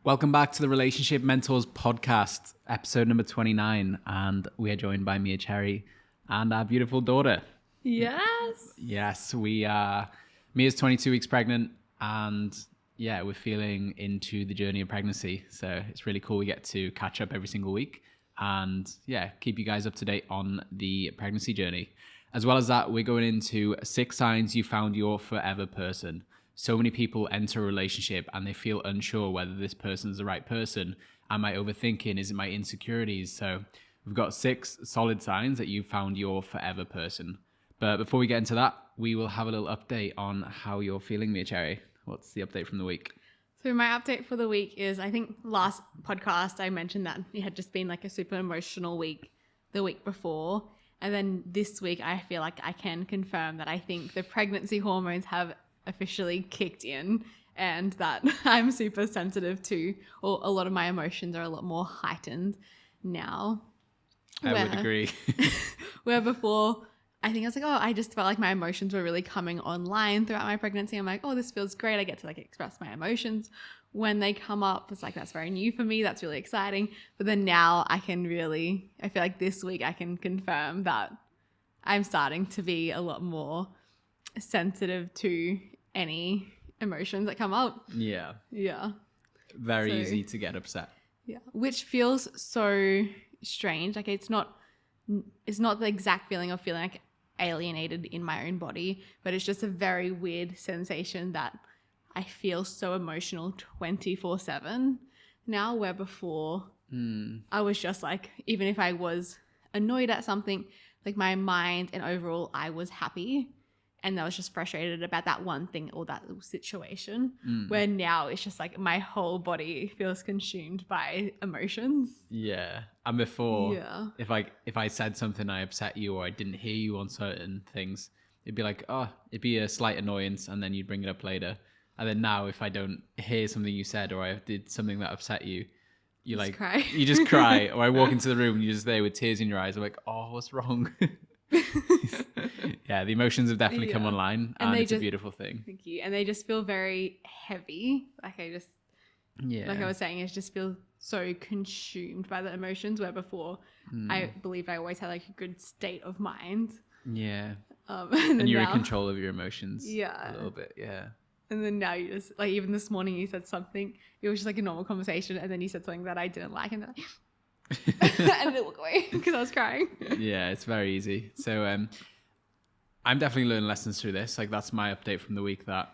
Welcome back to the Relationship Mentors podcast, episode number 29. And we are joined by Mia Cherry and our beautiful daughter. Yes. Yes, Mia's 22 weeks pregnant, and yeah, we're feeling into the journey of pregnancy. So it's really cool. We get to catch up every single week and yeah, keep you guys up to date on the pregnancy journey. As well as that, we're going into 6 signs you found your forever person. So many people enter a relationship and they feel unsure whether this person is the right person. Am I overthinking? Is it my insecurities? So we've got 6 solid signs that you've found your forever person. But before we get into that, we will have a little update on how you're feeling, Mia Cherry. What's the update from the week? So my update for the week is, I think last podcast I mentioned that it had just been like a super emotional week the week before. And then this week I feel like I can confirm that I think the pregnancy hormones have officially kicked in and that I'm super sensitive to, or a lot of my emotions are a lot more heightened now. I would agree. Where before, I think I was like, I just felt like my emotions were really coming online throughout my pregnancy. I'm like, this feels great. I get to like express my emotions when they come up. It's like, that's very new for me. That's really exciting. But then now I feel like this week I can confirm that I'm starting to be a lot more sensitive to any emotions that come up. Yeah. Yeah. Very easy to get upset. Yeah. Which feels so strange. Like it's not the exact feeling of feeling like alienated in my own body, but it's just a very weird sensation that I feel so emotional 24/7 now, where before I was just like, even if I was annoyed at something, like my mind and overall I was happy and I was just frustrated about that one thing or that situation, where now it's just like my whole body feels consumed by emotions. Yeah. And before, if I said something I upset you or I didn't hear you on certain things, it'd be like, it'd be a slight annoyance and then you'd bring it up later. And then now if I don't hear something you said or I did something that upset you, you just cry. You just cry. Or I walk into the room and you're just there with tears in your eyes. I'm like, what's wrong? Yeah, the emotions have definitely come online and it's a beautiful thing. Thank you. And they just feel very heavy. Like I was saying, I just feel so consumed by the emotions, where before I believe I always had like a good state of mind. Yeah. And you're in control of your emotions. Yeah. A little bit, yeah. And then now you just, like, even this morning you said something, it was just like a normal conversation, and then you said something that I didn't like, and then and then walk away because I was crying. Yeah, it's very easy. So I'm definitely learning lessons through this. Like, that's my update from the week, that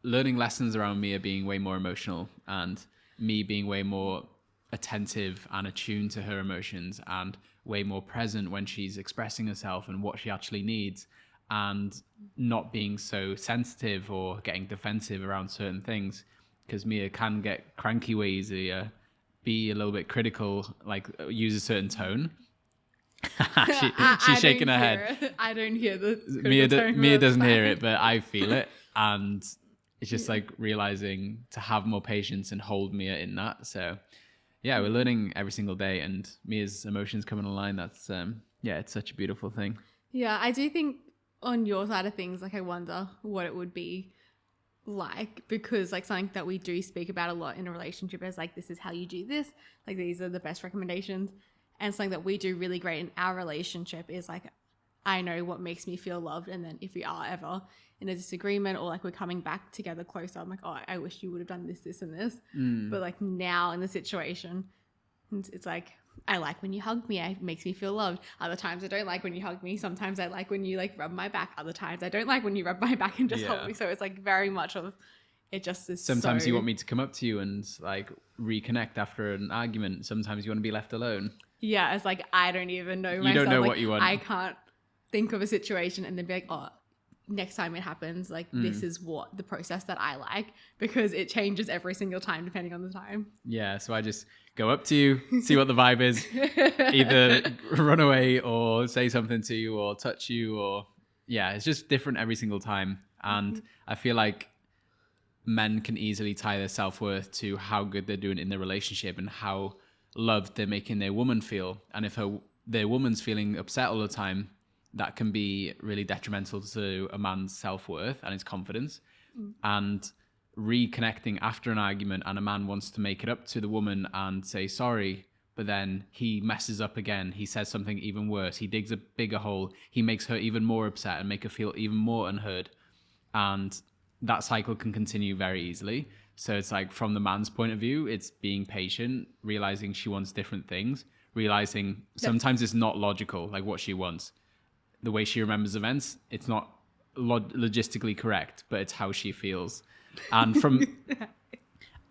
learning lessons around Mia being way more emotional and me being way more attentive and attuned to her emotions and way more present when she's expressing herself and what she actually needs, and not being so sensitive or getting defensive around certain things, because Mia can get cranky way easier, be a little bit critical, like use a certain tone. She's shaking her head. I don't hear the Mia doesn't hear it, but I feel it, and it's just like realizing to have more patience and hold Mia in that. So yeah, we're learning every single day, and Mia's emotions coming online. That's it's such a beautiful thing. Yeah, I do think on your side of things, like I wonder what it would be like, because like something that we do speak about a lot in a relationship is like, this is how you do this, like these are the best recommendations. And something that we do really great in our relationship is like, I know what makes me feel loved, and then if we are ever in a disagreement or like we're coming back together closer, I'm like, I wish you would have done this and this. But like now in the situation, it's like, I like when you hug me, it makes me feel loved. Other times I don't like when you hug me. Sometimes I like when you like rub my back. Other times I don't like when you rub my back and just hold me. So it's like very much of it just is. Sometimes you want me to come up to you and like reconnect after an argument. Sometimes you want to be left alone. Yeah, it's like I don't even know myself. You don't know like, what you want. I can't think of a situation and then be like, next time it happens, like this is what the process that I like, because it changes every single time depending on the time. Yeah, so I just go up to you, see what the vibe is, either run away or say something to you or touch you, or it's just different every single time. And I feel like men can easily tie their self-worth to how good they're doing in their relationship and how loved they're making their woman feel. And if their woman's feeling upset all the time, that can be really detrimental to a man's self-worth and his confidence. And reconnecting after an argument and a man wants to make it up to the woman and say sorry, but then he messes up again. He says something even worse. He digs a bigger hole. He makes her even more upset and make her feel even more unheard. And that cycle can continue very easily. So it's like, from the man's point of view, it's being patient, realizing she wants different things, realizing sometimes it's not logical, like what she wants. The way she remembers events, it's not logistically correct, but it's how she feels. And from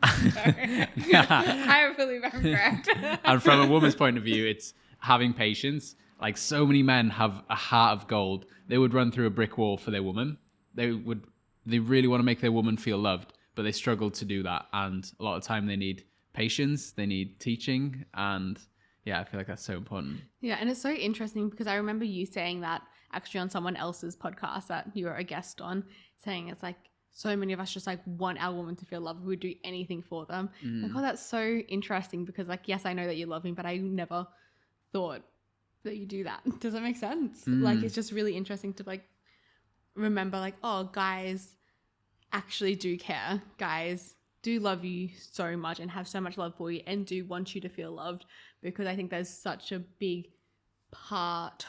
I believe I'm correct. and from a woman's point of view, it's having patience. Like, so many men have a heart of gold. They would run through a brick wall for their woman. They really want to make their woman feel loved, but they struggle to do that. And a lot of time they need patience, they need teaching. And yeah, I feel like that's so important. Yeah, and it's so interesting because I remember you saying that actually on someone else's podcast that you were a guest on, saying it's like, so many of us just like want our woman to feel loved. We would do anything for them. Like, oh, that's so interesting because, like, yes, I know that you love me, but I never thought that you do that. Does that make sense? Like, it's just really interesting to like remember, like, oh, guys actually do care. Guys do love you so much and have so much love for you and do want you to feel loved, because I think there's such a big part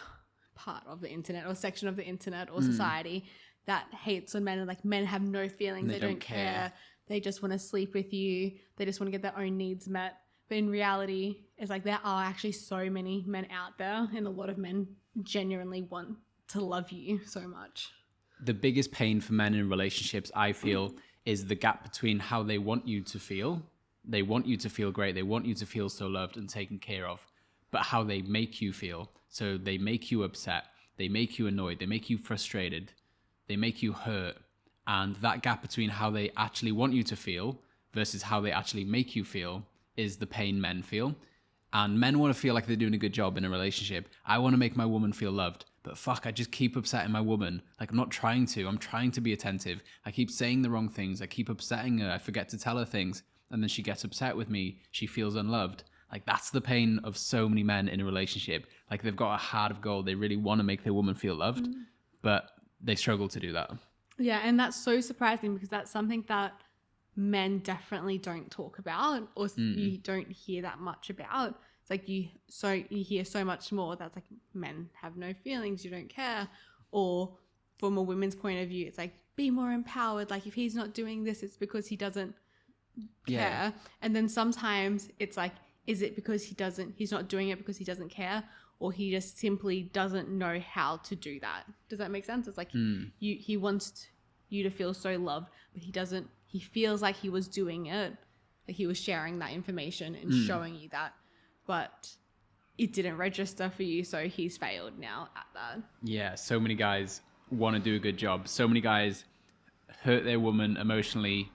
of the internet or section of the internet or society that hates on men, and like, men have no feelings, they don't care, they just want to sleep with you, they just want to get their own needs met. But in reality, it's like, there are actually so many men out there, and a lot of men genuinely want to love you so much. The biggest pain for men in relationships, I feel, is the gap between how they want you to feel. They want you to feel great, they want you to feel so loved and taken care of, but how they make you feel. So they make you upset, they make you annoyed, they make you frustrated, they make you hurt. And that gap between how they actually want you to feel versus how they actually make you feel is the pain men feel. And men want to feel like they're doing a good job in a relationship. I want to make my woman feel loved, but fuck, I just keep upsetting my woman. Like, I'm not trying to. I'm trying to be attentive. I keep saying the wrong things. I keep upsetting her. I forget to tell her things. And then she gets upset with me. She feels unloved. Like, that's the pain of so many men in a relationship. Like, they've got a heart of gold. They really want to make their woman feel loved, but they struggle to do that. Yeah, and that's so surprising because that's something that men definitely don't talk about, or you don't hear that much about. It's like you hear so much more that's like, men have no feelings, you don't care. Or from a women's point of view, it's like, be more empowered. Like, if he's not doing this, it's because he doesn't care. And then sometimes it's like, is it because he's not doing it because he doesn't care, or he just simply doesn't know how to do that? Does that make sense? It's like, he wants you to feel so loved, but he feels like he was doing it, like he was sharing that information and showing you that, but it didn't register for you, so he's failed now at that. Yeah, so many guys want to do a good job. So many guys hurt their woman emotionally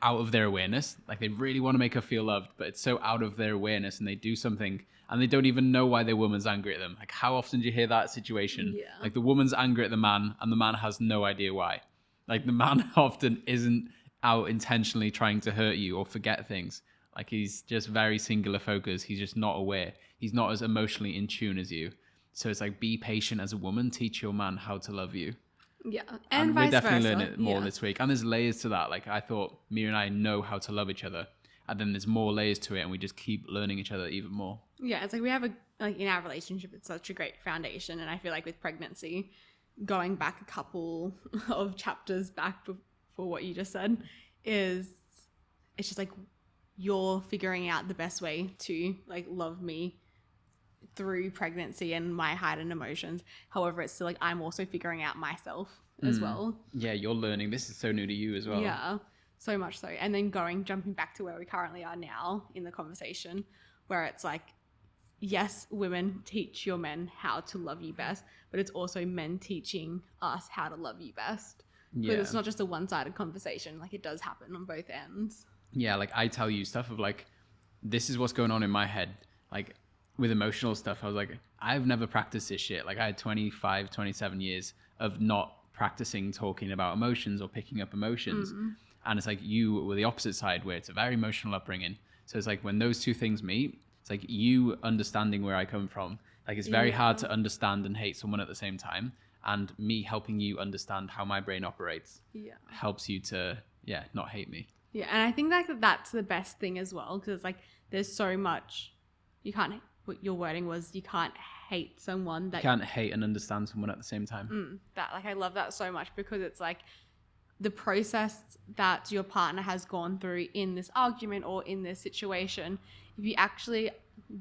out of their awareness. Like, they really want to make her feel loved, but it's so out of their awareness, and they do something and they don't even know why their woman's angry at them. Like, how often do you hear that situation? Yeah. Like, the woman's angry at the man and the man has no idea why. Like, the man often isn't out intentionally trying to hurt you or forget things. Like, he's just very singular focused. He's just not aware. He's not as emotionally in tune as you. So it's like, be patient as a woman. Teach your man how to love you. Yeah, And vice we're definitely versa. learning it more this week. And there's layers to that. Like, I thought Mia and I know how to love each other, and then there's more layers to it, and we just keep learning each other even more. Yeah, it's like we have in our relationship, it's such a great foundation. And I feel like with pregnancy, going back a couple of chapters back before what you just said, it's just like, you're figuring out the best way to like love me through pregnancy and my heightened emotions. However, it's still like, I'm also figuring out myself as well. Yeah, you're learning. This is so new to you as well. Yeah, so much so. And then jumping back to where we currently are now in the conversation, where it's like, yes, women teach your men how to love you best, but it's also men teaching us how to love you best. But it's not just a one-sided conversation. Like, it does happen on both ends. Yeah, like, I tell you stuff of like, this is what's going on in my head. Like, with emotional stuff, I was like, I've never practiced this shit. Like, I had 25, 27 years of not practicing talking about emotions or picking up emotions. And it's like, you were the opposite side, where it's a very emotional upbringing. So it's like, when those two things meet, it's like you understanding where I come from. Like, it's very hard to understand and hate someone at the same time. And me helping you understand how my brain operates helps you to yeah, not hate me. Yeah, and I think that's the best thing as well, because it's like there's so much you can't. What your wording was, you can't hate someone that You can't hate and understand someone at the same time. that like I love that so much, because it's like the process that your partner has gone through in this argument or in this situation. If you actually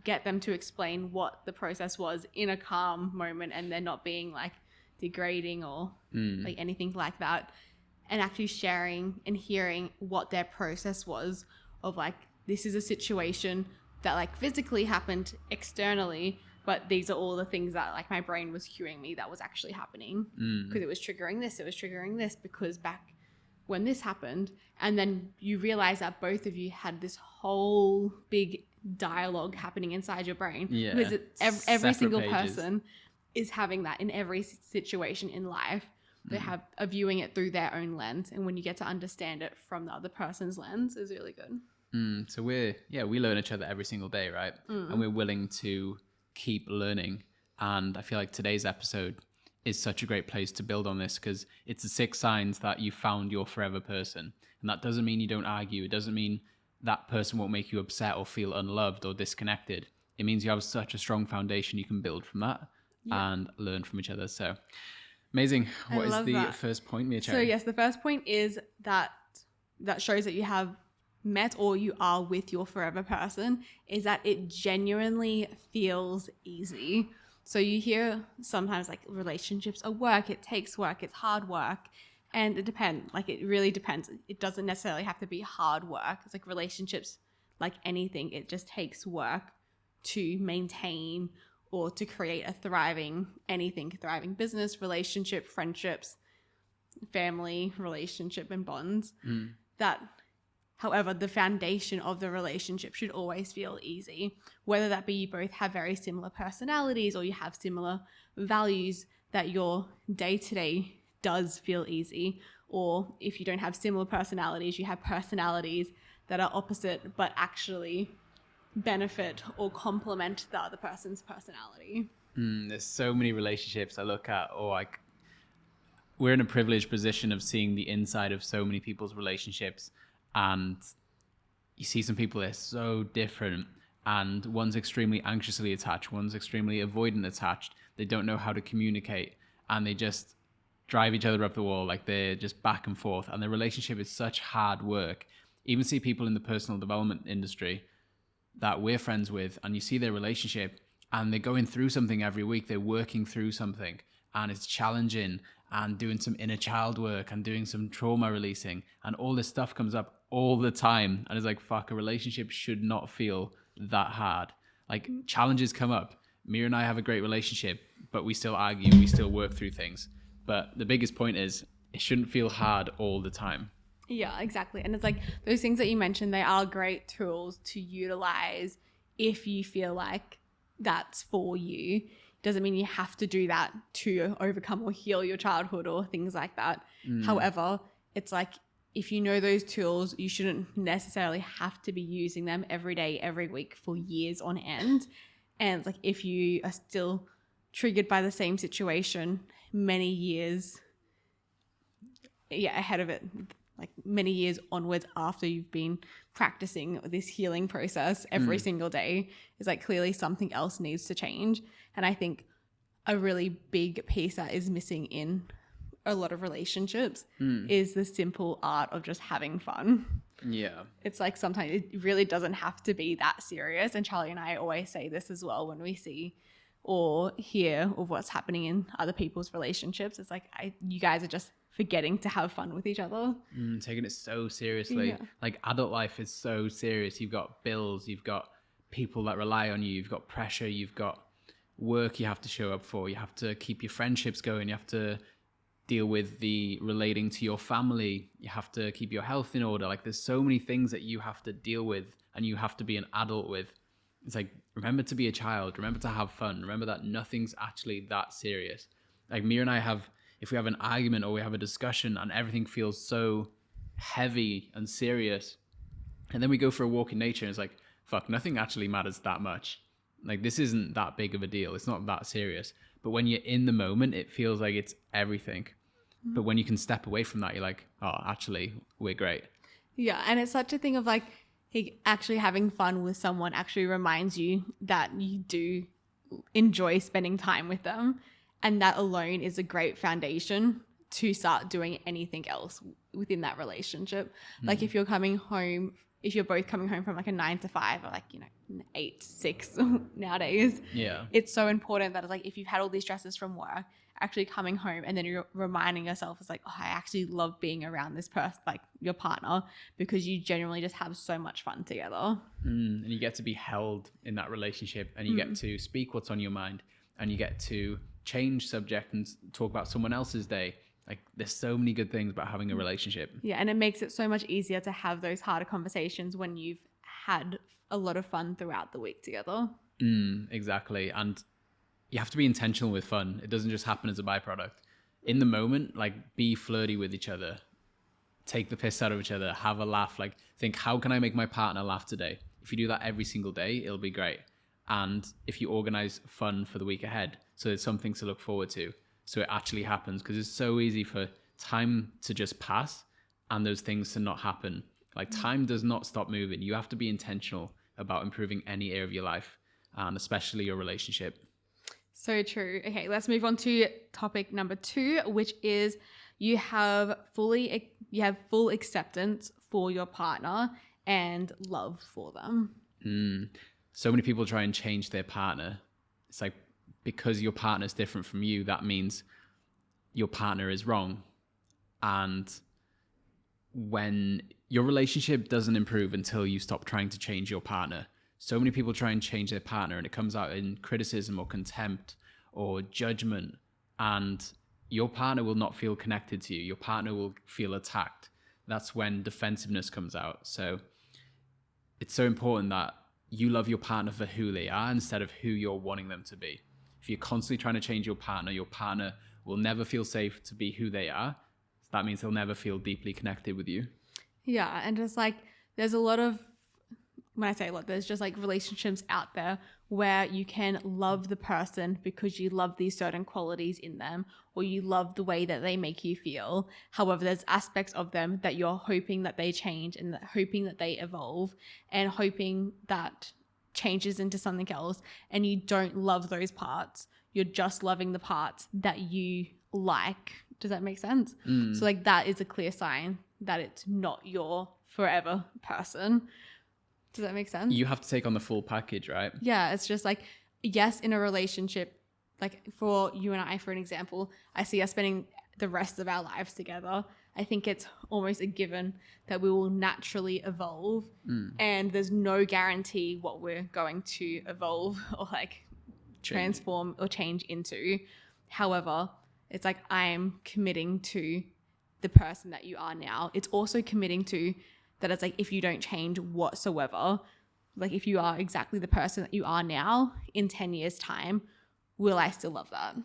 get them to explain what the process was in a calm moment, and they're not being like degrading or like anything like that, and actually sharing and hearing what their process was of like, this is a situation that like physically happened externally, but these are all the things that like my brain was cueing me that was actually happening, because it was triggering this because back when this happened. And then you realize that both of you had this whole big dialogue happening inside your brain, because every single person is having that in every situation in life. They are viewing it through their own lens, and when you get to understand it from the other person's lens, is really good. So we learn each other every single day, right? And we're willing to keep learning. And I feel like today's episode is such a great place to build on this, because it's the 6 signs that you found your forever person. And that doesn't mean you don't argue. It doesn't mean that person won't make you upset or feel unloved or disconnected. It means you have such a strong foundation you can build from that and learn from each other. So amazing. What is the first point, Mia Cherry? So yes, the first point is that shows that you have met or you are with your forever person, is that it genuinely feels easy. So you hear sometimes like relationships are work, it takes work, it's hard work. And it depends, like it really depends. It doesn't necessarily have to be hard work. It's like relationships, like anything, it just takes work to maintain or to create a thriving business, relationship, friendships, family, relationship, and bonds. That, however, the foundation of the relationship should always feel easy, whether that be you both have very similar personalities or you have similar values, that your day-to-day does feel easy. Or if you don't have similar personalities, you have personalities that are opposite but actually benefit or complement the other person's personality. There's so many relationships I look at, we're in a privileged position of seeing the inside of so many people's relationships, and you see some people that are so different, and one's extremely anxiously attached, one's extremely avoidant attached. They don't know how to communicate, and they just drive each other up the wall, like they're just back and forth, and their relationship is such hard work. Even see people in the personal development industry that we're friends with, and you see their relationship and they're going through something every week, they're working through something, and it's challenging, and doing some inner child work and doing some trauma releasing, and all this stuff comes up all the time, and it's like, fuck, a relationship should not feel that hard. Like, challenges come up. Mia and I have a great relationship, but we still argue, we still work through things. But the biggest point is, it shouldn't feel hard all the time. Yeah, exactly. And it's like those things that you mentioned, they are great tools to utilize if you feel like that's for you. Doesn't mean you have to do that to overcome or heal your childhood or things like that. However, it's like, if you know those tools, you shouldn't necessarily have to be using them every day, every week for years on end. And it's like, if you are still triggered by the same situation many years ahead of it, like many years onwards after you've been practicing this healing process every single day, is like, clearly something else needs to change. And I think a really big piece that is missing in a lot of relationships is the simple art of just having fun. Yeah. It's like, sometimes it really doesn't have to be that serious. And Charlie and I always say this as well when we see or hear of what's happening in other people's relationships. It's like, you guys are just forgetting to have fun with each other. Taking it so seriously. Yeah. Like, adult life is so serious. You've got bills, you've got people that rely on you, you've got pressure, you've got work you have to show up for, you have to keep your friendships going, you have to deal with the relating to your family, you have to keep your health in order. Like, there's so many things that you have to deal with and you have to be an adult with. It's like, remember to be a child, remember to have fun, remember that nothing's actually that serious. Like, Mia and I have, if we have an argument or we have a discussion and everything feels so heavy and serious, and then we go for a walk in nature and it's like, fuck, nothing actually matters that much. Like, this isn't that big of a deal, it's not that serious. But when you're in the moment, it feels like it's everything. But when you can step away from that, you're like, oh, actually, we're great. Yeah, and it's such a thing of like actually having fun with someone actually reminds you that you do enjoy spending time with them, and that alone is a great foundation to start doing anything else within that relationship. Like if you're both coming home from like a 9 to 5 or like, you know, 8 to 6 nowadays, Yeah. it's so important that it's like if you've had all these stresses from work, actually coming home and then you're reminding yourself, it's like, oh, I actually love being around this person, like your partner, because you genuinely just have so much fun together. And you get to be held in that relationship, and you get to speak what's on your mind, and you get to change subject and talk about someone else's day. Like there's so many good things about having a relationship. Yeah, and it makes it so much easier to have those harder conversations when you've had a lot of fun throughout the week together. Exactly. And you have to be intentional with fun. It doesn't just happen as a byproduct. In the moment, like be flirty with each other, take the piss out of each other, have a laugh, like think, how can I make my partner laugh today? If you do that every single day, it'll be great. And if you organize fun for the week ahead, so there's something to look forward to, so it actually happens, because it's so easy for time to just pass and those things to not happen. Like time does not stop moving. You have to be intentional about improving any area of your life, and especially your relationship. So true. Okay, let's move on to topic number 2, which is you have full acceptance for your partner and love for them. So many people try and change their partner. It's like, because your partner's different from you, that means your partner is wrong. And when your relationship doesn't improve until you stop trying to change your partner. So many people try and change their partner, and it comes out in criticism or contempt or judgment. And your partner will not feel connected to you. Your partner will feel attacked. That's when defensiveness comes out. So it's so important that you love your partner for who they are instead of who you're wanting them to be. If you're constantly trying to change your partner will never feel safe to be who they are. So that means they'll never feel deeply connected with you. Yeah, and just like there's a lot of, when I say a lot, there's just like relationships out there where you can love the person because you love these certain qualities in them, or you love the way that they make you feel. However, there's aspects of them that you're hoping that they change and hoping that they evolve and hoping that changes into something else, and you don't love those parts. You're just loving the parts that you like. Does that make sense? So like that is a clear sign that it's not your forever person. Does that make sense? You have to take on the full package, right? Yeah, it's just like, yes, in a relationship, like for you and I, for an example, I see us spending the rest of our lives together. I think it's almost a given that we will naturally evolve, and there's no guarantee what we're going to evolve or like transform or change into. However, it's like I'm committing to the person that you are now. It's also committing to that it's like if you don't change whatsoever, like if you are exactly the person that you are now in 10 years time, will I still love that?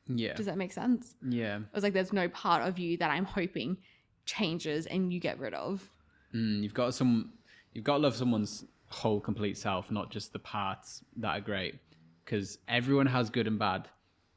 Yeah. Does that make sense? Yeah. It was like there's no part of you that I'm hoping changes and you get rid of. You've got to love someone's whole complete self, not just the parts that are great, because everyone has good and bad.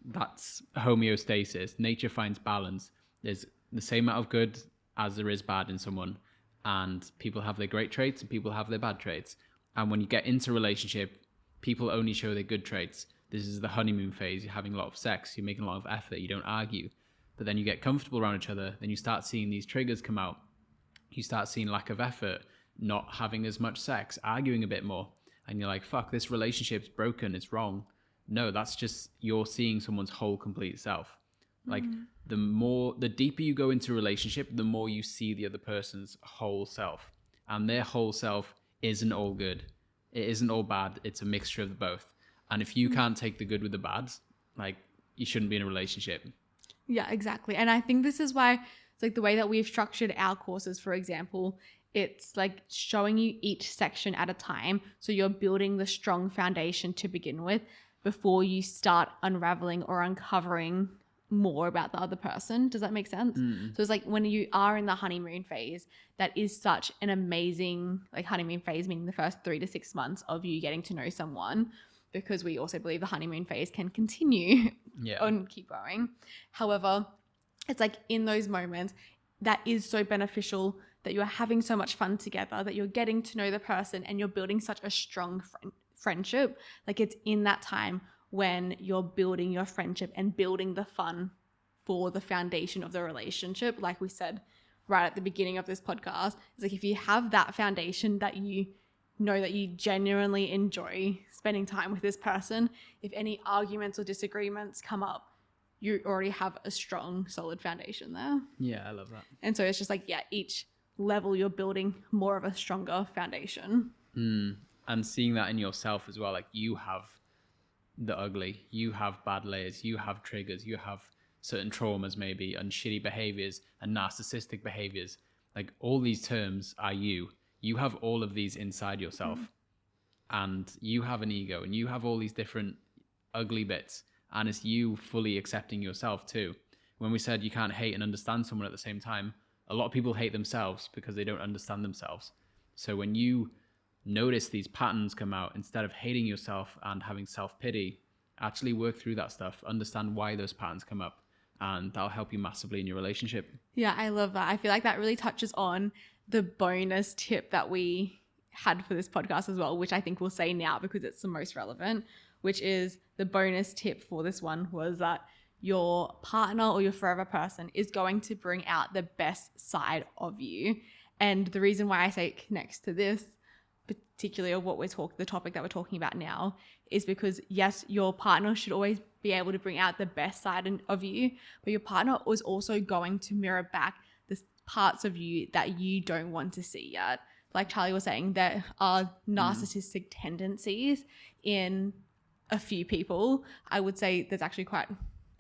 That's homeostasis. Nature finds balance. There's the same amount of good as there is bad in someone, and people have their great traits and people have their bad traits. And when you get into a relationship, people only show their good traits. This is the honeymoon phase. You're having a lot of sex, you're making a lot of effort, you don't argue. But then you get comfortable around each other, then you start seeing these triggers come out. You start seeing lack of effort, not having as much sex, arguing a bit more. And you're like, fuck, this relationship's broken, it's wrong. No, that's just you're seeing someone's whole complete self. Like the deeper you go into a relationship, the more you see the other person's whole self. And their whole self isn't all good. It isn't all bad. It's a mixture of both. And if you can't take the good with the bad, like you shouldn't be in a relationship. Yeah, exactly. And I think this is why it's like the way that we've structured our courses, for example, it's like showing you each section at a time. So you're building the strong foundation to begin with before you start unraveling or uncovering more about the other person. Does that make sense? So it's like when you are in the honeymoon phase, that is such an amazing like honeymoon phase, meaning the first 3 to 6 months of you getting to know someone, because we also believe the honeymoon phase can continue and keep going. However, it's like in those moments that is so beneficial, that you're having so much fun together, that you're getting to know the person and you're building such a strong friendship. Like it's in that time when you're building your friendship and building the fun for the foundation of the relationship. Like we said right at the beginning of this podcast, it's like if you have that foundation that you know that you genuinely enjoy spending time with this person, if any arguments or disagreements come up, you already have a strong, solid foundation there. Yeah, I love that. And so it's just like, yeah, each level you're building more of a stronger foundation. And seeing that in yourself as well, like you have the ugly, you have bad layers, you have triggers, you have certain traumas maybe, and shitty behaviors and narcissistic behaviors. Like all these terms are you. You have all of these inside yourself. And you have an ego and you have all these different ugly bits. And it's you fully accepting yourself too. When we said you can't hate and understand someone at the same time, a lot of people hate themselves because they don't understand themselves. So when you notice these patterns come out, instead of hating yourself and having self-pity, actually work through that stuff, understand why those patterns come up, and that'll help you massively in your relationship. Yeah, I love that. I feel like that really touches on the bonus tip that we had for this podcast as well, which I think we'll say now because it's the most relevant, which is the bonus tip for this one was that your partner or your forever person is going to bring out the best side of you. And the reason why I say it connects to this, particularly of what the topic that we're talking about now, is because yes, your partner should always be able to bring out the best side of you, but your partner is also going to mirror back the parts of you that you don't want to see yet. Like Charlie was saying, there are narcissistic tendencies in a few people. I would say there's actually quite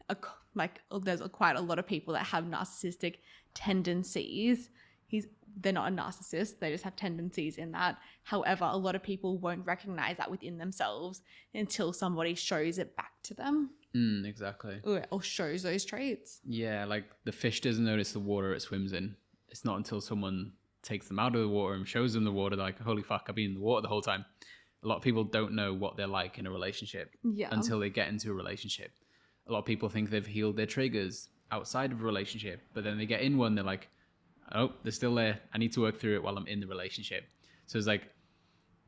a lot of people that have narcissistic tendencies. They're not a narcissist, they just have tendencies in that. However, a lot of people won't recognize that within themselves until somebody shows it back to them. Exactly. Or shows those traits. Yeah, like the fish doesn't notice the water it swims in. It's not until someone takes them out of the water and shows them the water, they're like, holy fuck, I've been in the water the whole time. A lot of people don't know what they're like in a relationship until they get into a relationship. A lot of people think they've healed their triggers outside of a relationship, but then they get in one, they're like, oh, they're still there. I need to work through it while I'm in the relationship. So it's like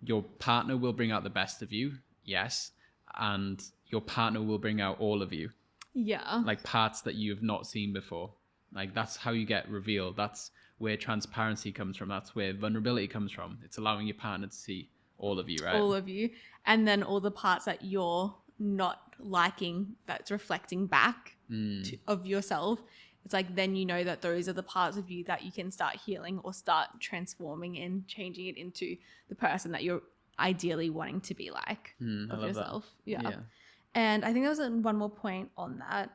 your partner will bring out the best of you, yes, and your partner will bring out all of you. Yeah. Like parts that you have not seen before. Like that's how you get revealed. That's where transparency comes from. That's where vulnerability comes from. It's allowing your partner to see all of you, right? All of you. And then all the parts that you're not liking, that's reflecting back of yourself. It's like then you know that those are the parts of you that you can start healing or start transforming and changing it into the person that you're ideally wanting to be like of yourself. Yeah. And I think there was one more point on that,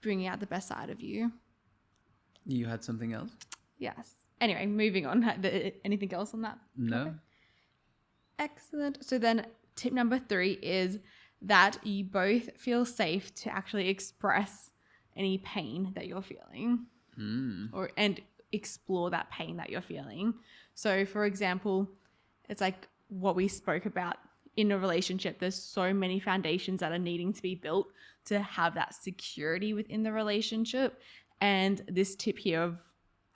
bringing out the best side of you. You had something else? Yes. Anyway, moving on. Anything else on that? No. Okay. Excellent. So then tip number 3 is that you both feel safe to actually express any pain that you're feeling and explore that pain that you're feeling. So for example, it's like what we spoke about in a relationship. There's so many foundations that are needing to be built to have that security within the relationship. And this tip here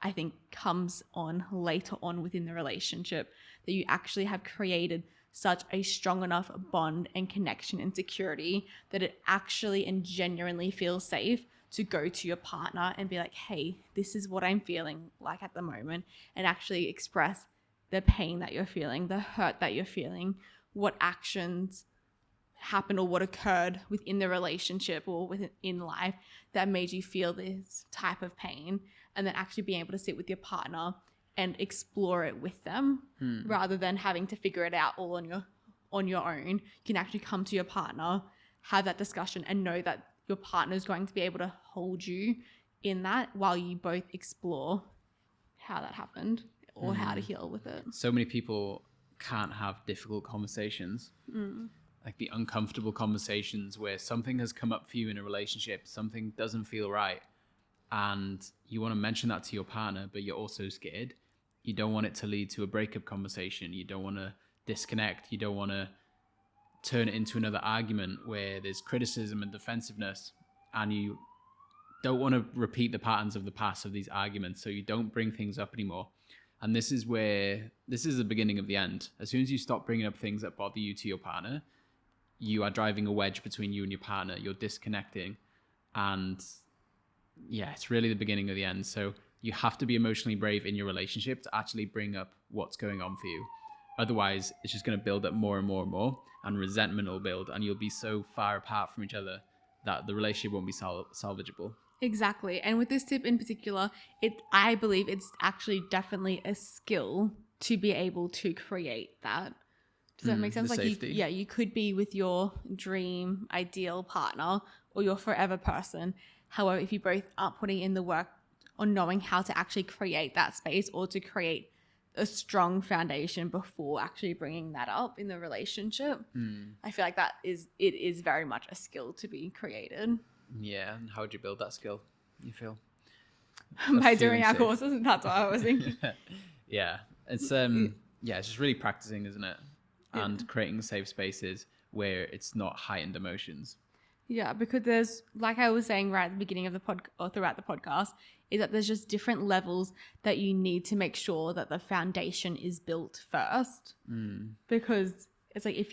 I think comes on later on within the relationship, that you actually have created such a strong enough bond and connection and security that it actually and genuinely feels safe to go to your partner and be like, hey, this is what I'm feeling like at the moment, and actually express the pain that you're feeling, the hurt that you're feeling, what actions happened or what occurred within the relationship or within life that made you feel this type of pain, and then actually being able to sit with your partner and explore it with them rather than having to figure it out all on your own. You can actually come to your partner, have that discussion, and know that your partner is going to be able to hold you in that while you both explore how that happened or how to heal with it. So many people can't have difficult conversations, like the uncomfortable conversations where something has come up for you in a relationship, something doesn't feel right, and you want to mention that to your partner, but you're also scared. You don't want it to lead to a breakup conversation. You don't want to disconnect. You don't want to turn it into another argument where there's criticism and defensiveness, and you don't want to repeat the patterns of the past of these arguments, so you don't bring things up anymore. And this is the beginning of the end. As soon as you stop bringing up things that bother you to your partner, you are driving a wedge between you and your partner. You're disconnecting. And yeah, it's really the beginning of the end. So you have to be emotionally brave in your relationship to actually bring up what's going on for you. Otherwise, it's just going to build up more and more and more, and resentment will build, and you'll be so far apart from each other that the relationship won't be salvageable. Exactly. And with this tip in particular, I believe it's actually definitely a skill to be able to create that. Does that make sense? The Like, safety. you could be with your dream, ideal partner or your forever person. However, if you both aren't putting in the work on knowing how to actually create that space or to create a strong foundation before actually bringing that up in the relationship, I feel like it is very much a skill to be created. Yeah, and how would you build that skill, you feel? By doing our safe. courses, and that's what I was thinking. Yeah, it's it's just really practicing, isn't it? And creating safe spaces where it's not heightened emotions. Yeah, because there's, like I was saying right at the beginning of the or throughout the podcast, is that there's just different levels that you need to make sure that the foundation is built first. Because it's like,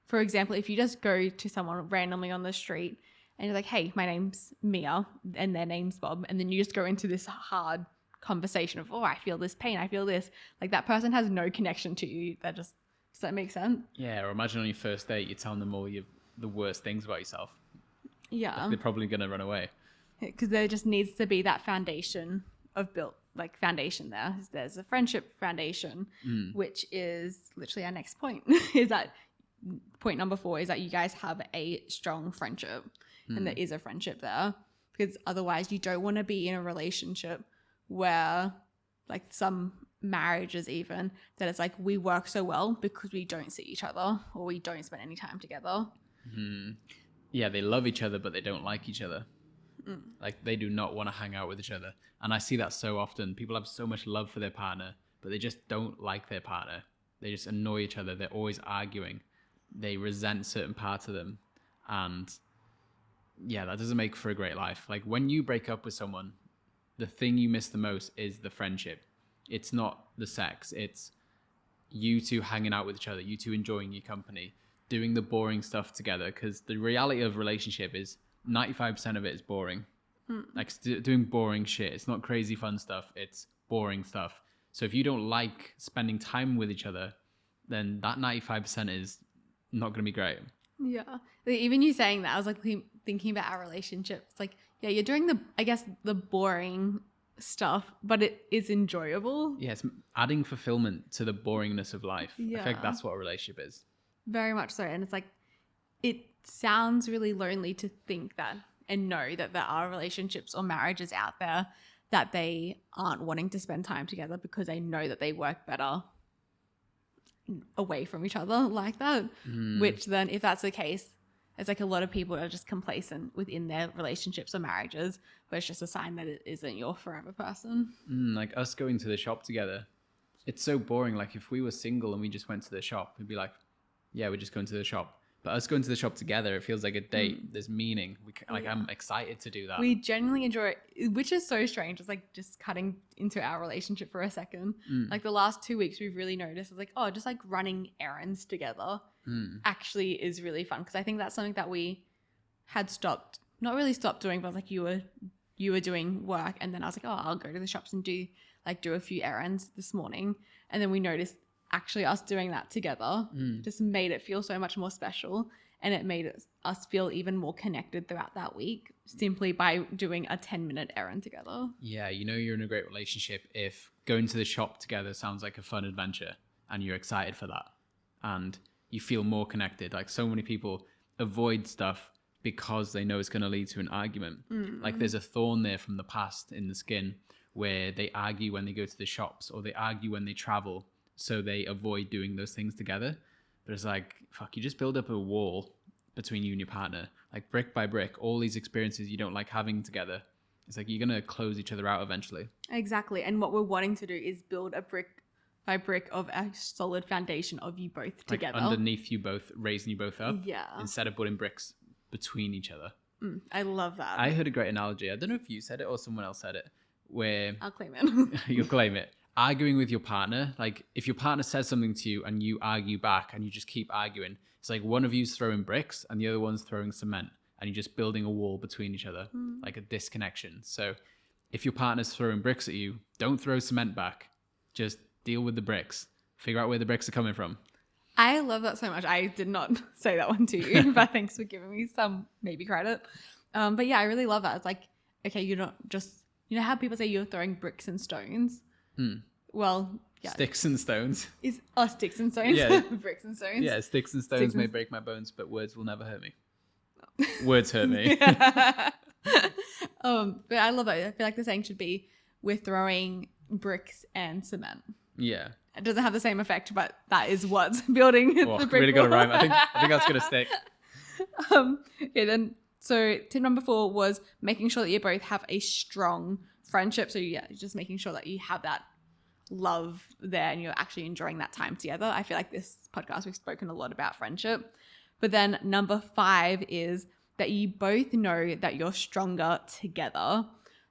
for example, if you just go to someone randomly on the street and you're like, hey, my name's Mia and their name's Bob, and then you just go into this hard conversation of, oh, I feel this pain, I feel this, like that person has no connection to you. Does that make sense? Yeah, or imagine on your first date, you're telling them all the worst things about yourself. Yeah. They're probably going to run away. Because there just needs to be that foundation foundation there. There's a friendship foundation, which is literally our next point. Is that point number 4 is that you guys have a strong friendship, and there is a friendship there. Because otherwise, you don't want to be in a relationship where, like some marriages even, that it's like we work so well because we don't see each other or we don't spend any time together. Yeah, they love each other, but they don't like each other. Like, they do not want to hang out with each other. And I see that so often. People have so much love for their partner, but they just don't like their partner. They just annoy each other. They're always arguing. They resent certain parts of them. And yeah, that doesn't make for a great life. Like, when you break up with someone, the thing you miss the most is the friendship. It's not the sex. It's you two hanging out with each other, you two enjoying your company, doing the boring stuff together. Because the reality of relationship is 95% of it is boring. Like, doing boring shit. It's not crazy fun stuff. It's boring stuff. So if you don't like spending time with each other, then that 95% is not going to be great. Yeah. Even you saying that, I was like thinking about our relationship. It's like, yeah, you're doing the boring stuff, but it is enjoyable. Yeah, it's adding fulfillment to the boringness of life. Yeah. I think that's what a relationship is. Very much so. And it's like, it sounds really lonely to think that and know that there are relationships or marriages out there that they aren't wanting to spend time together because they know that they work better away from each other like that. Which then, if that's the case, it's like a lot of people are just complacent within their relationships or marriages, but it's just a sign that it isn't your forever person. Like us going to the shop together, it's so boring. Like, if we were single and we just went to the shop, we'd be like, yeah, we're just going to the shop. But us going to the shop together, it feels like a date. There's meaning. I'm excited to do that. We genuinely enjoy it, which is so strange. It's like, just cutting into our relationship for a second. Like, the last 2 weeks, we've really noticed, it's like, oh, just like running errands together actually is really fun. Because I think that's something that we had not really stopped doing, but like you were doing work, and then I was like, oh, I'll go to the shops and do a few errands this morning. And then we noticed actually us doing that together just made it feel so much more special, and it made us feel even more connected throughout that week simply by doing a 10-minute errand together. Yeah, you're in a great relationship if going to the shop together sounds like a fun adventure and you're excited for that and you feel more connected. Like, so many people avoid stuff because they know it's going to lead to an argument. Like, there's a thorn there from the past in the skin where they argue when they go to the shops, or they argue when they travel, so they avoid doing those things together. But it's like, fuck, you just build up a wall between you and your partner, like brick by brick, all these experiences you don't like having together. It's like, you're going to close each other out eventually. Exactly. And what we're wanting to do is build a brick by brick of a solid foundation of you both together. Like, underneath you both, raising you both up. Yeah. Instead of putting bricks between each other. I love that. I heard a great analogy. I don't know if you said it or someone else said it, where I'll claim it. you'll claim it. Arguing with your partner, like if your partner says something to you and you argue back and you just keep arguing, it's like one of you's throwing bricks and the other one's throwing cement, and you're just building a wall between each other, like a disconnection. So if your partner's throwing bricks at you, don't throw cement back. Just deal with the bricks. Figure out where the bricks are coming from. I love that so much. I did not say that one to you, but thanks for giving me some maybe credit. But yeah, I really love that. It's like, okay, you're not just, you know how people say you're throwing bricks and stones? Well, yeah. Sticks and stones. Sticks and stones? Yeah. Bricks and stones? Yeah, sticks and stones may break my bones, but words will never hurt me. Words hurt me. But I love it. I feel like the saying should be, we're throwing bricks and cement. Yeah. It doesn't have the same effect, but that is what's building the brick really got wall. it right. I think that's gonna stick. Then so tip number 4 was making sure that you both have a strong friendship. So yeah, just making sure that you have that love there and you're actually enjoying that time together. I feel like this podcast we've spoken a lot about friendship. But then number 5 is that you both know that you're stronger together.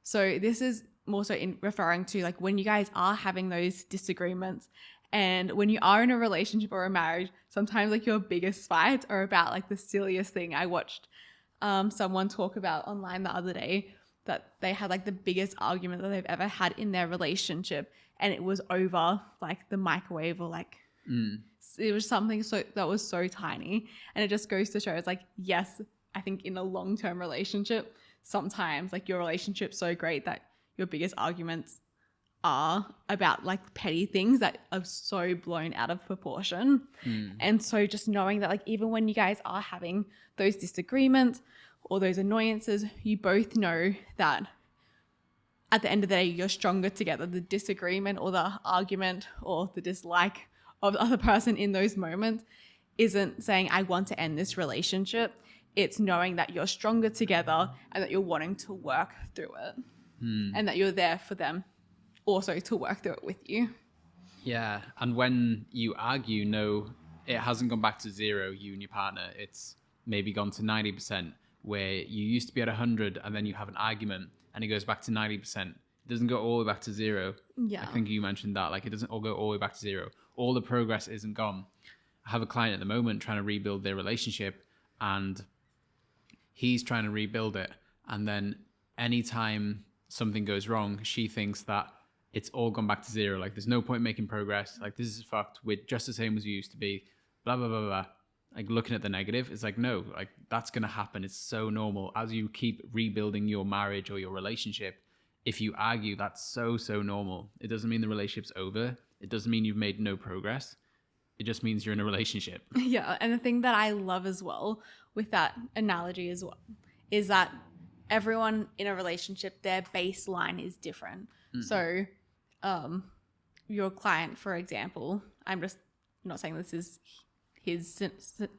So this is more so in referring to like when you guys are having those disagreements and when you are in a relationship or a marriage, sometimes like your biggest fights are about like the silliest thing. I watched someone talk about online the other day that they had like the biggest argument that they've ever had in their relationship, and it was over like the microwave or like it was something so that was so tiny. And it just goes to show it's like, yes, I think in a long-term relationship sometimes like your relationship's so great that your biggest arguments are about like petty things that are so blown out of proportion. And so just knowing that like even when you guys are having those disagreements or those annoyances, you both know that at the end of the day you're stronger together. The disagreement or the argument or the dislike of the other person in those moments isn't saying I want to end this relationship. It's knowing that you're stronger together and that you're wanting to work through it. And that you're there for them also to work through it with you. Yeah. And when you argue, no, it hasn't gone back to 0, you and your partner. It's maybe gone to 90%, where you used to be at 100 and then you have an argument and it goes back to 90%. It doesn't go all the way back to 0. Yeah. I think you mentioned that. Like it doesn't all go all the way back to 0. All the progress isn't gone. I have a client at the moment trying to rebuild their relationship, and he's trying to rebuild it. And then anytime something goes wrong, she thinks that it's all gone back to 0. Like there's no point making progress. Like this is fucked. We're just the same as we used to be. Blah, blah, blah, blah. Like looking at the negative, it's like, no, like that's going to happen. It's so normal. As you keep rebuilding your marriage or your relationship, if you argue, that's so normal. It doesn't mean the relationship's over. It doesn't mean you've made no progress. It just means you're in a relationship. Yeah. And the thing that I love as well with that analogy as well is that everyone in a relationship, their baseline is different. So your client, for example, I'm just not saying this is his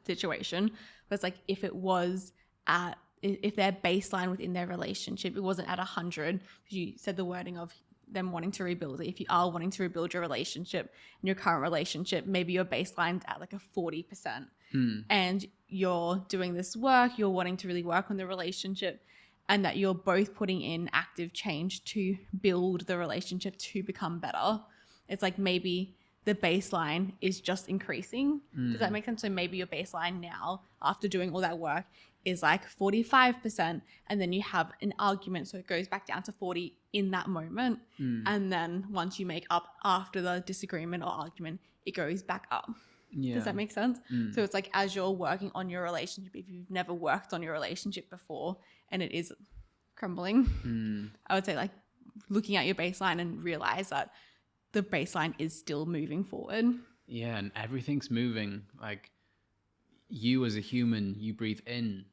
situation, but it's like if it was at, if their baseline within their relationship, it wasn't at 100, because you said the wording of them wanting to rebuild it. If you are wanting to rebuild your relationship, in your current relationship, maybe your baseline's at like a 40%. And you're doing this work, you're wanting to really work on the relationship, and that you're both putting in active change to build the relationship to become better. It's like maybe the baseline is just increasing. Does that make sense? So maybe your baseline now, after doing all that work, is like 45%, and then you have an argument, so it goes back down to 40 in that moment. And then once you make up after the disagreement or argument, it goes back up. Yeah. Does that make sense? So it's like as you're working on your relationship, if you've never worked on your relationship before and it is crumbling, I would say like looking at your baseline and realize that the baseline is still moving forward. Yeah, and everything's moving. Like you as a human, you breathe in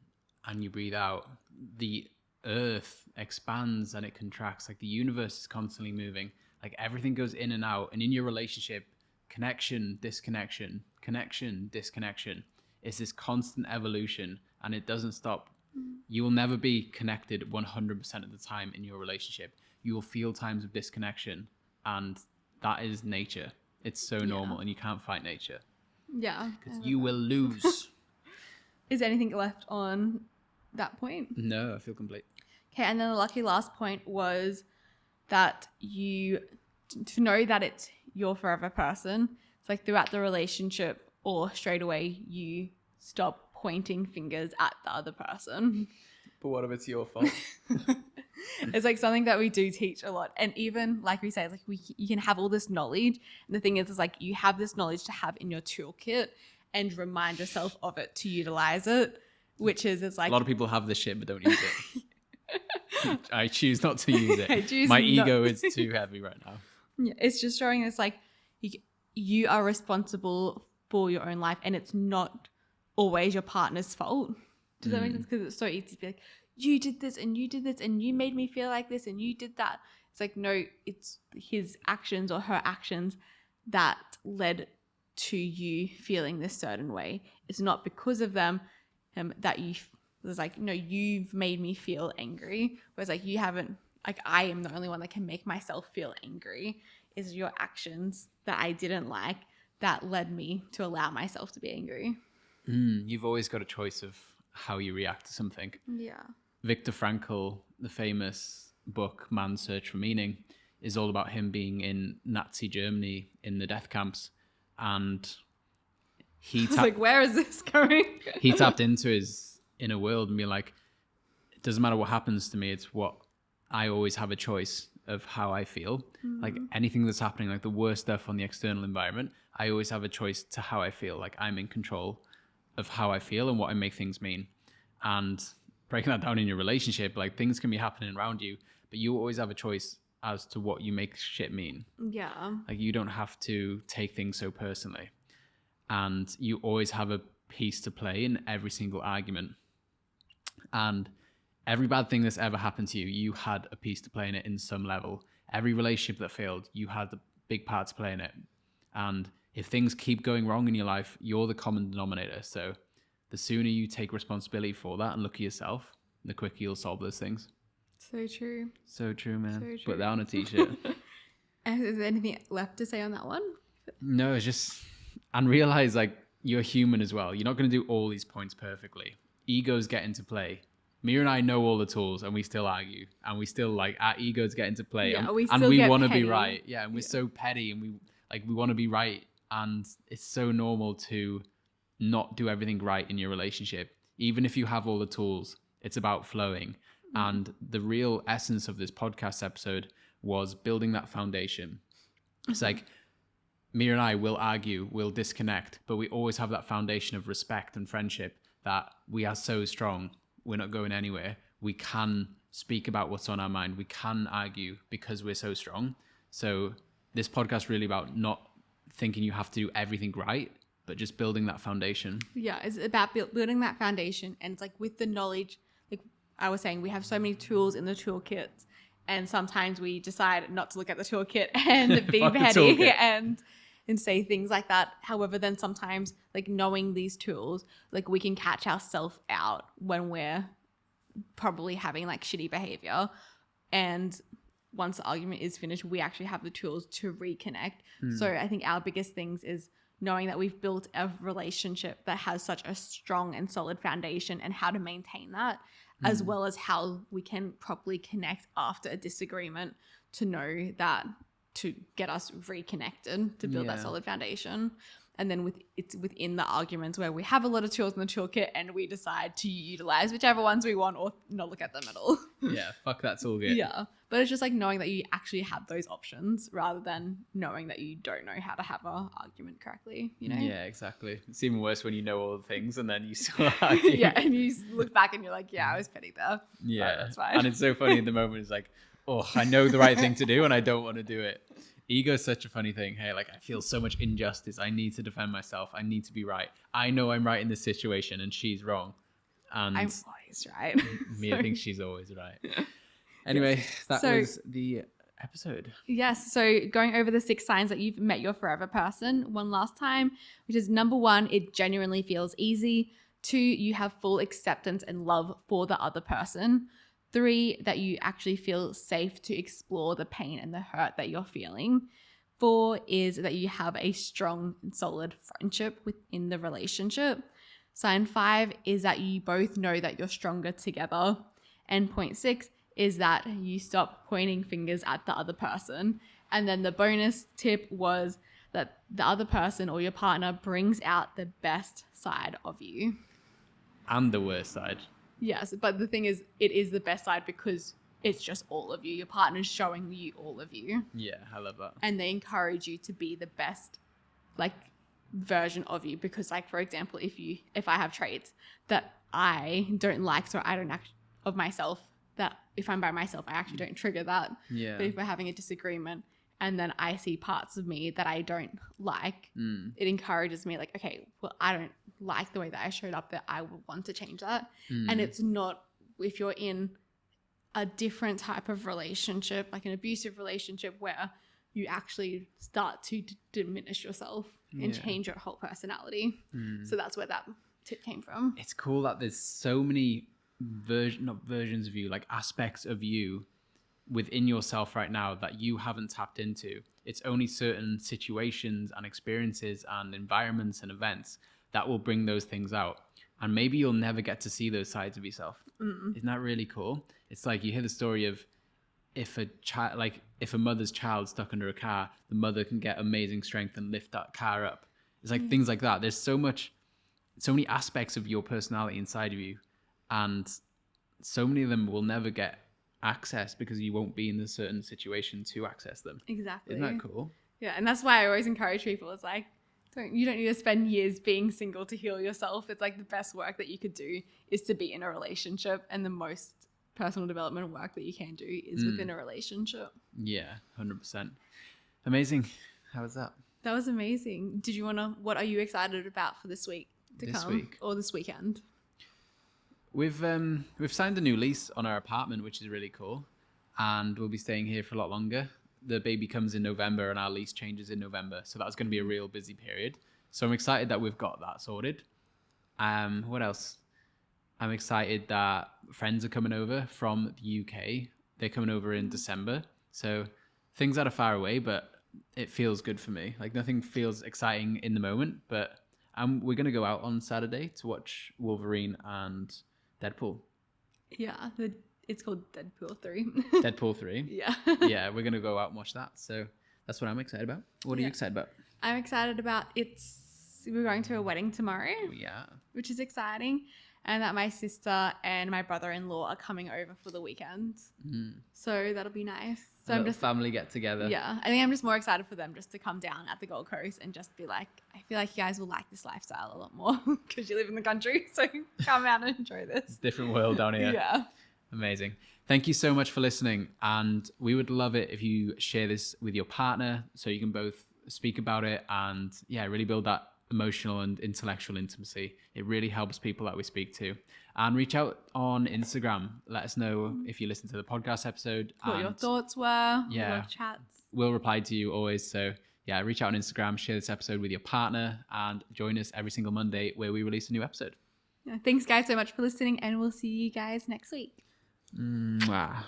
and you breathe out. The earth expands and it contracts. Like the universe is constantly moving. Like everything goes in and out. And in your relationship, connection, disconnection, connection, disconnection. It's this constant evolution and it doesn't stop. You will never be connected 100% of the time in your relationship. You will feel times of disconnection, and that is nature. It's so normal, and you can't fight nature. Yeah. Because you will lose. Is there anything left on that point? No, I feel complete. Okay, and then the lucky last point was that to know that it's your forever person. It's like throughout the relationship or straight away you stop pointing fingers at the other person. But what if it's your fault? It's like something that we do teach a lot. And even like we say, it's like you can have all this knowledge. And the thing is like you have this knowledge to have in your toolkit and remind yourself of it to utilize it, which is it's like a lot of people have this shit but don't use it. I choose not to use it. My My ego is too heavy right now. Yeah, it's just showing us like you are responsible for your own life and it's not always your partner's fault. Does that make sense? Because it's so easy to be like, you did this and you did this and you made me feel like this and you did that. It's like, no, it's his actions or her actions that led to you feeling this certain way. It's not because of them that you was like, no, you've made me feel angry. Whereas like you haven't, like I am the only one that can make myself feel angry. Is your actions that I didn't like that led me to allow myself to be angry. You've always got a choice of how you react to something. Yeah. Viktor Frankl, the famous book Man's Search for Meaning, is all about him being in Nazi Germany in the death camps. And he like, where is this going? He tapped into his inner world and be like, it doesn't matter what happens to me, it's what I always have a choice of how I feel. Like anything that's happening, like the worst stuff on the external environment, I always have a choice to how I feel. Like I'm in control of how I feel and what I make things mean. And breaking that down in your relationship, like things can be happening around you, but you always have a choice as to what you make shit mean. Yeah. Like you don't have to take things so personally. And you always have a piece to play in every single argument. And every bad thing that's ever happened to you, you had a piece to play in it in some level. Every relationship that failed, you had a big part to play in it. And if things keep going wrong in your life, you're the common denominator. So the sooner you take responsibility for that and look at yourself, the quicker you'll solve those things. So true. So true, man. So true. Put that on a t-shirt. And is there anything left to say on that one? No, it's just, and realize like you're human as well. You're not going to do all these points perfectly. Egos get into play. Mia and I know all the tools and we still argue and we still like our egos get into play and we want to be right. Yeah. And we're so petty and we want to be right. And it's so normal to not do everything right in your relationship. Even if you have all the tools, it's about flowing. And the real essence of this podcast episode was building that foundation. It's like Mia and I will argue, we'll disconnect, but we always have that foundation of respect and friendship that we are so strong. We're not going anywhere. We can speak about what's on our mind. We can argue because we're so strong. So this podcast is really about not thinking you have to do everything right, but just building that foundation. Yeah, it's about building that foundation. And it's like with the knowledge, like I was saying, we have so many tools in the toolkit. And sometimes we decide not to look at the toolkit and be petty and say things like that. However, then sometimes like knowing these tools, like we can catch ourselves out when we're probably having like shitty behavior. And once the argument is finished, we actually have the tools to reconnect. So I think our biggest things is knowing that we've built a relationship that has such a strong and solid foundation and how to maintain that, as well as how we can properly connect after a disagreement to know that to get us reconnected to build that solid foundation. And then it's within the arguments where we have a lot of tools in the toolkit and we decide to utilize whichever ones we want or not look at them at all. Yeah, fuck that toolkit. Yeah. But it's just like knowing that you actually have those options rather than knowing that you don't know how to have an argument correctly, you know? Yeah, exactly. It's even worse when you know all the things and then you still argue. Yeah, and you look back and you're like, yeah, I was petty there. Yeah, that's fine. And it's so funny in the moment. It's like, oh, I know the right thing to do and I don't want to do it. Ego is such a funny thing. Hey, like I feel so much injustice. I need to defend myself. I need to be right. I know I'm right in this situation and she's wrong. And I'm always right. Mia thinks she's always right. Anyway, that was the episode. Yes. So going over the 6 signs that you've met your forever person one last time, which is number 1, it genuinely feels easy. 2, you have full acceptance and love for the other person. 3, that you actually feel safe to explore the pain and the hurt that you're feeling. 4 is that you have a strong and solid friendship within the relationship. Sign 5 is that you both know that you're stronger together. And point 6 is that you stop pointing fingers at the other person. And then the bonus tip was that the other person or your partner brings out the best side of you. And the worst side. Yes, but the thing is, it is the best side because it's just all of you. Your partner's showing you all of you. Yeah, I love that. And they encourage you to be the best, like, version of you. Because, like, for example, if I have traits that I don't like, so I don't act of myself, that if I'm by myself, I actually don't trigger that. Yeah. But if we're having a disagreement and then I see parts of me that I don't like, it encourages me, like, okay, well, I don't like the way that I showed up, that I would want to change that. And it's not, if you're in a different type of relationship, like an abusive relationship, where you actually start to diminish yourself and change your whole personality. So that's where that tip came from. It's cool that there's so many versions of you, like aspects of you within yourself right now that you haven't tapped into. It's only certain situations and experiences and environments and events that will bring those things out. And maybe you'll never get to see those sides of yourself. Isn't that really cool? It's like you hear the story of if a mother's child stuck under a car, the mother can get amazing strength and lift that car up. It's like things like that. There's so many aspects of your personality inside of you, and so many of them will never get access because you won't be in a certain situation to access them. Exactly. Isn't that cool? Yeah, and that's why I always encourage people. It's like, you don't need to spend years being single to heal yourself. It's like the best work that you could do is to be in a relationship, and the most personal development work that you can do is within a relationship. Yeah, 100%. Amazing. How was that? That was amazing. What are you excited about for this week This week? or this weekend? We've signed a new lease on our apartment, which is really cool, and we'll be staying here for a lot longer. The baby comes in November and our lease changes in November, so that's going to be a real busy period. So I'm excited that we've got that sorted. What else? I'm excited that friends are coming over from the UK. They're coming over in December, so things that are far away, but it feels good for me. Like, nothing feels exciting in the moment, but we're going to go out on Saturday to watch Wolverine and Deadpool. Yeah, it's called Deadpool 3. Deadpool 3. Yeah. Yeah, we're going to go out and watch that. So that's what I'm excited about. What are you excited about? I'm excited about we're going to a wedding tomorrow. Yeah. Which is exciting. And that my sister and my brother-in-law are coming over for the weekend. So that'll be nice. So I'm just family get together. Yeah. I think I'm just more excited for them just to come down at the Gold Coast and just be like, I feel like you guys will like this lifestyle a lot more because you live in the country. So come out and enjoy this. Different world down here. Yeah. Amazing. Thank you so much for listening. And we would love it if you share this with your partner so you can both speak about it and really build that emotional and intellectual intimacy. It really helps people that we speak to. And reach out on Instagram. Let us know if you listen to the podcast episode. What your thoughts were. Yeah. Love chats. We'll reply to you always. So reach out on Instagram, share this episode with your partner, and join us every single Monday where we release a new episode. Yeah, thanks guys so much for listening, and we'll see you guys next week. Mwah.